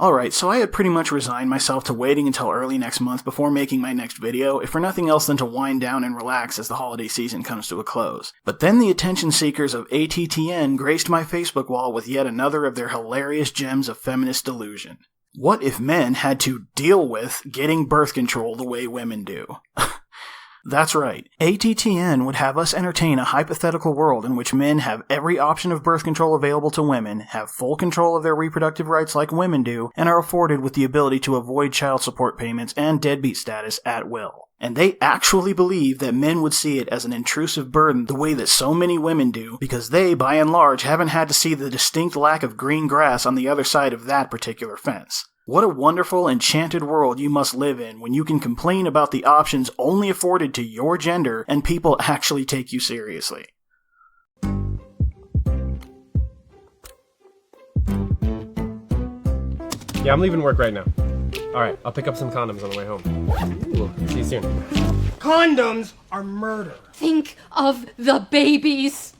Alright, so I had pretty much resigned myself to waiting until early next month before making my next video, if for nothing else than to wind down and relax as the holiday season comes to a close. But then the attention seekers of ATTN graced my Facebook wall with yet another of their hilarious gems of feminist delusion. What if men had to deal with getting birth control the way women do? That's right. ATTN would have us entertain a hypothetical world in which men have every option of birth control available to women, have full control of their reproductive rights like women do, and are afforded with the ability to avoid child support payments and deadbeat status at will. And they actually believe that men would see it as an intrusive burden the way that so many women do, because they, by and large, haven't had to see the distinct lack of green grass on the other side of that particular fence. What a wonderful, enchanted world you must live in when you can complain about the options only afforded to your gender and people actually take you seriously. Yeah, I'm leaving work right now. Alright, I'll pick up some condoms on the way home. Ooh, see you soon. Condoms are murder. Think of the babies.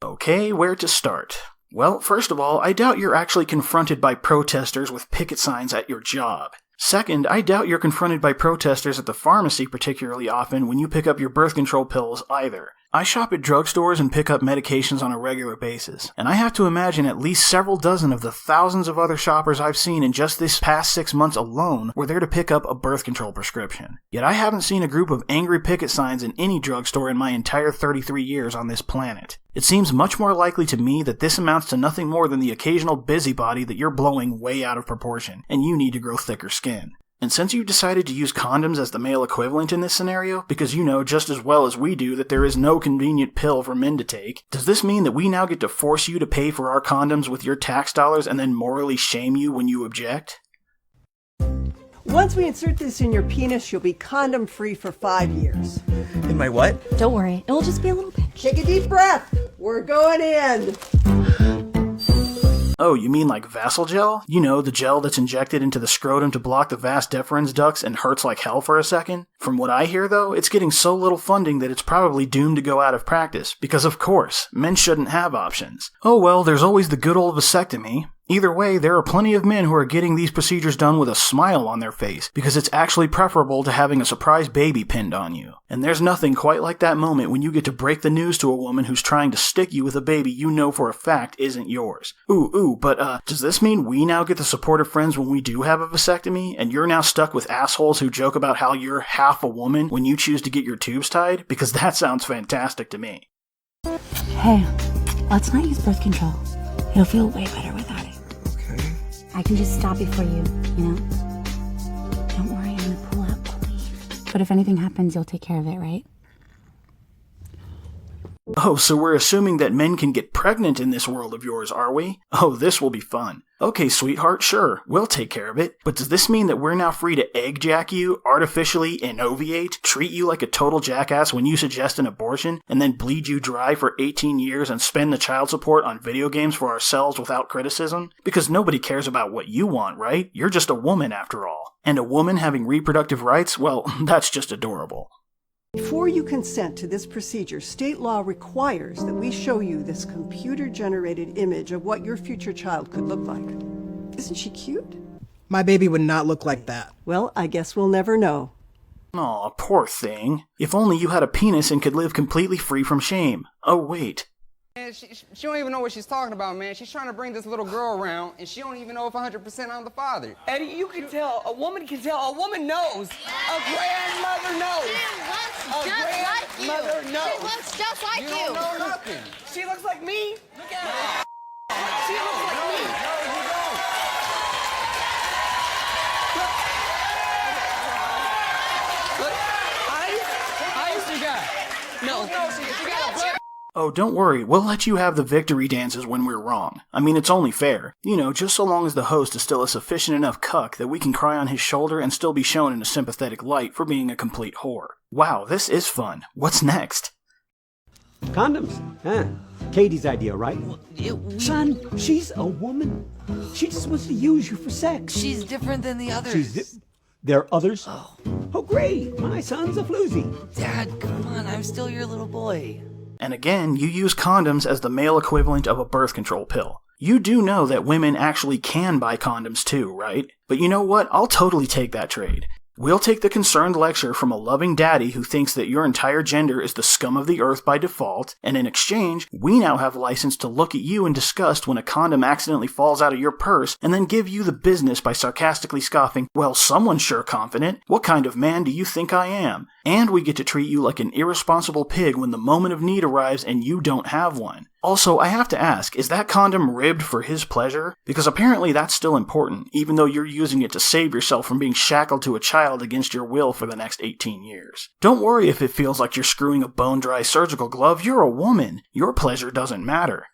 Okay, where to start? Well, first of all, I doubt you're actually confronted by protesters with picket signs at your job. Second, I doubt you're confronted by protesters at the pharmacy particularly often when you pick up your birth control pills either. I shop at drugstores and pick up medications on a regular basis, and I have to imagine at least several dozen of the thousands of other shoppers I've seen in just this past 6 months alone were there to pick up a birth control prescription. Yet I haven't seen a group of angry picket signs in any drugstore in my entire 33 years on this planet. It seems much more likely to me that this amounts to nothing more than the occasional busybody that you're blowing way out of proportion, and you need to grow thicker skin. And since you've decided to use condoms as the male equivalent in this scenario, because you know just as well as we do that there is no convenient pill for men to take, does this mean that we now get to force you to pay for our condoms with your tax dollars and then morally shame you when you object? Once we insert this in your penis, you'll be condom-free for 5 years. In my what? Don't worry, it'll just be a little pinch. Take a deep breath. We're going in. Oh, you mean like Vasalgel? You know, the gel that's injected into the scrotum to block the vas deferens ducts and hurts like hell for a second? From what I hear, though, it's getting so little funding that it's probably doomed to go out of practice, because of course, men shouldn't have options. Oh well, there's always the good old vasectomy. Either way, there are plenty of men who are getting these procedures done with a smile on their face, because it's actually preferable to having a surprise baby pinned on you. And there's nothing quite like that moment when you get to break the news to a woman who's trying to stick you with a baby you know for a fact isn't yours. But does this mean we now get the supportive friends when we do have a vasectomy, and you're now stuck with assholes who joke about how you're half a woman when you choose to get your tubes tied? Because that sounds fantastic to me. Hey, let's not use birth control. You'll feel way better without it. Okay. I can just stop it for you, you know? Don't worry, I'm gonna pull out clean. But if anything happens, you'll take care of it, right? Oh, so we're assuming that men can get pregnant in this world of yours, are we? Oh, this will be fun. Okay, sweetheart, sure, we'll take care of it. But does this mean that we're now free to egg-jack you, artificially innoviate, treat you like a total jackass when you suggest an abortion, and then bleed you dry for 18 years and spend the child support on video games for ourselves without criticism? Because nobody cares about what you want, right? You're just a woman after all. And a woman having reproductive rights? Well, that's just adorable. Before you consent to this procedure, state law requires that we show you this computer-generated image of what your future child could look like. Isn't she cute? My baby would not look like that. Well, I guess we'll never know. Aw, poor thing. If only you had a penis and could live completely free from shame. Oh, wait. Man, she don't even know what she's talking about, man. She's trying to bring this little girl around, and she don't even know if 100% I'm the father. Eddie, you can tell. A woman can tell. A woman knows. A grandmother knows. She looks just like you. Mother knows. She looks just like You you. don't know nothing. She looks like me. Look at her. She looks like me. No, you don't. Look. Eyes you got. No, she got a butt. Oh, don't worry, we'll let you have the victory dances when we're wrong. I mean, it's only fair. You know, just so long as the host is still a sufficient enough cuck that we can cry on his shoulder and still be shown in a sympathetic light for being a complete whore. Wow, this is fun. What's next? Condoms, huh? Katie's idea, right? Son, she's a woman. She just wants to use you for sex. She's different than the others. There are others? Oh, great. My son's a floozy. Dad, come on. I'm still your little boy. And again, you use condoms as the male equivalent of a birth control pill. You do know that women actually can buy condoms too, right? But you know what? I'll totally take that trade. We'll take the concerned lecture from a loving daddy who thinks that your entire gender is the scum of the earth by default, and in exchange, we now have license to look at you in disgust when a condom accidentally falls out of your purse, and then give you the business by sarcastically scoffing, "Well, someone's sure confident. What kind of man do you think I am?" And we get to treat you like an irresponsible pig when the moment of need arrives and you don't have one. Also, I have to ask, is that condom ribbed for his pleasure? Because apparently that's still important, even though you're using it to save yourself from being shackled to a child against your will for the next 18 years. Don't worry if it feels like you're screwing a bone-dry surgical glove, you're a woman. Your pleasure doesn't matter.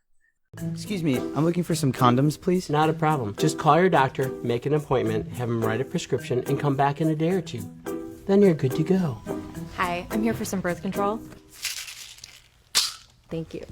Excuse me, I'm looking for some condoms, please. Not a problem. Just call your doctor, make an appointment, have him write a prescription, and come back in a day or two. Then you're good to go. Hi, I'm here for some birth control. Thank you.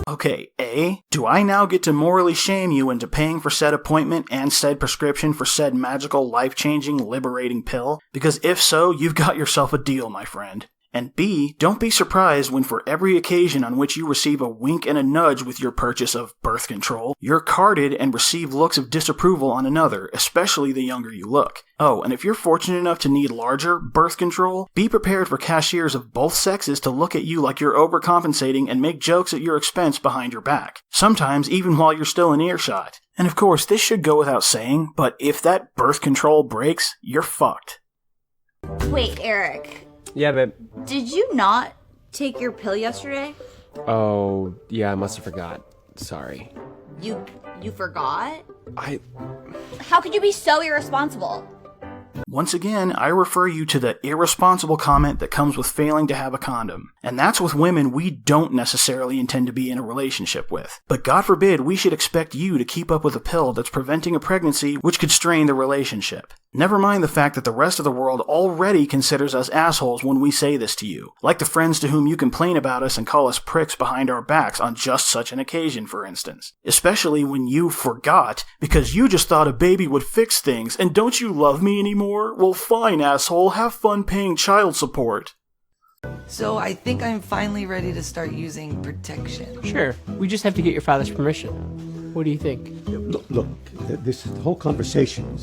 Okay, A, do I now get to morally shame you into paying for said appointment and said prescription for said magical, life-changing, liberating pill? Because if so, you've got yourself a deal, my friend. And B, don't be surprised when for every occasion on which you receive a wink and a nudge with your purchase of birth control, you're carded and receive looks of disapproval on another, especially the younger you look. Oh, and if you're fortunate enough to need larger birth control, be prepared for cashiers of both sexes to look at you like you're overcompensating and make jokes at your expense behind your back. Sometimes even while you're still in earshot. And of course, this should go without saying, but if that birth control breaks, you're fucked. Wait, Eric. Yeah, babe. Did you not take your pill yesterday? Oh, yeah, I must have forgot. Sorry. You forgot? I... How could you be so irresponsible? Once again, I refer you to the irresponsible comment that comes with failing to have a condom. And that's with women we don't necessarily intend to be in a relationship with. But God forbid we should expect you to keep up with a pill that's preventing a pregnancy which could strain the relationship. Never mind the fact that the rest of the world already considers us assholes when we say this to you. Like the friends to whom you complain about us and call us pricks behind our backs on just such an occasion, for instance. Especially when you forgot, because you just thought a baby would fix things, and don't you love me anymore? Well fine, asshole, have fun paying child support. So I think I'm finally ready to start using protection. Sure, we just have to get your father's permission. What do you think? Look, this whole conversation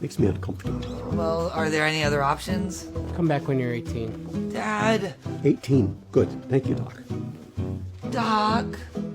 makes me uncomfortable. Well, are there any other options? Come back when you're 18. Dad! 18. Good. Thank you, Doc. Doc!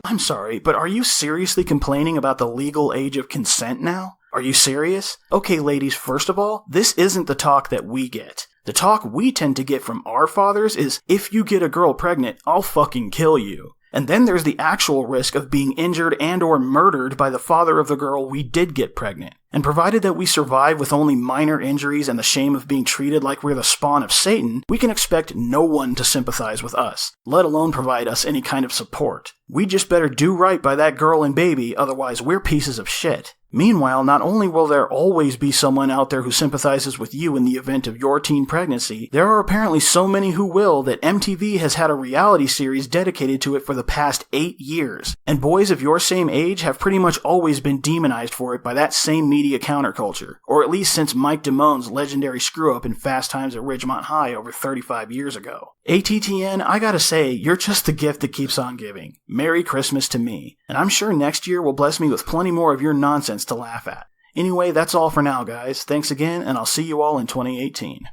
I'm sorry, but are you seriously complaining about the legal age of consent now? Are you serious? Okay, ladies, first of all, this isn't the talk that we get. The talk we tend to get from our fathers is, if you get a girl pregnant, I'll fucking kill you. And then there's the actual risk of being injured and or murdered by the father of the girl we did get pregnant. And provided that we survive with only minor injuries and the shame of being treated like we're the spawn of Satan, we can expect no one to sympathize with us, let alone provide us any kind of support. We just better do right by that girl and baby, otherwise we're pieces of shit. Meanwhile, not only will there always be someone out there who sympathizes with you in the event of your teen pregnancy, there are apparently so many who will that MTV has had a reality series dedicated to it for the past 8 years. And boys of your same age have pretty much always been demonized for it by that same media counterculture, or at least since Mike Damone's legendary screw-up in Fast Times at Ridgemont High over 35 years ago. ATTN, I gotta say, you're just the gift that keeps on giving. Merry Christmas to me. And I'm sure next year will bless me with plenty more of your nonsense to laugh at. Anyway, that's all for now, guys. Thanks again, and I'll see you all in 2018.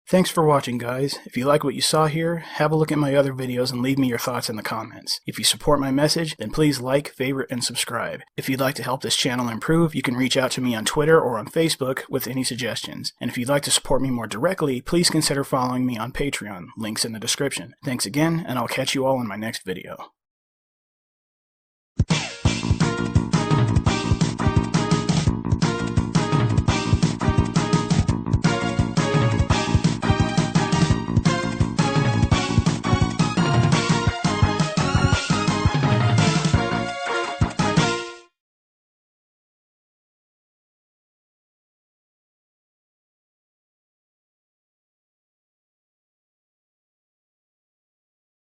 Thanks for watching, guys. If you like what you saw here, have a look at my other videos and leave me your thoughts in the comments. If you support my message, then please like, favorite, and subscribe. If you'd like to help this channel improve, you can reach out to me on Twitter or on Facebook with any suggestions. And if you'd like to support me more directly, please consider following me on Patreon, links in the description. Thanks again, and I'll catch you all in my next video.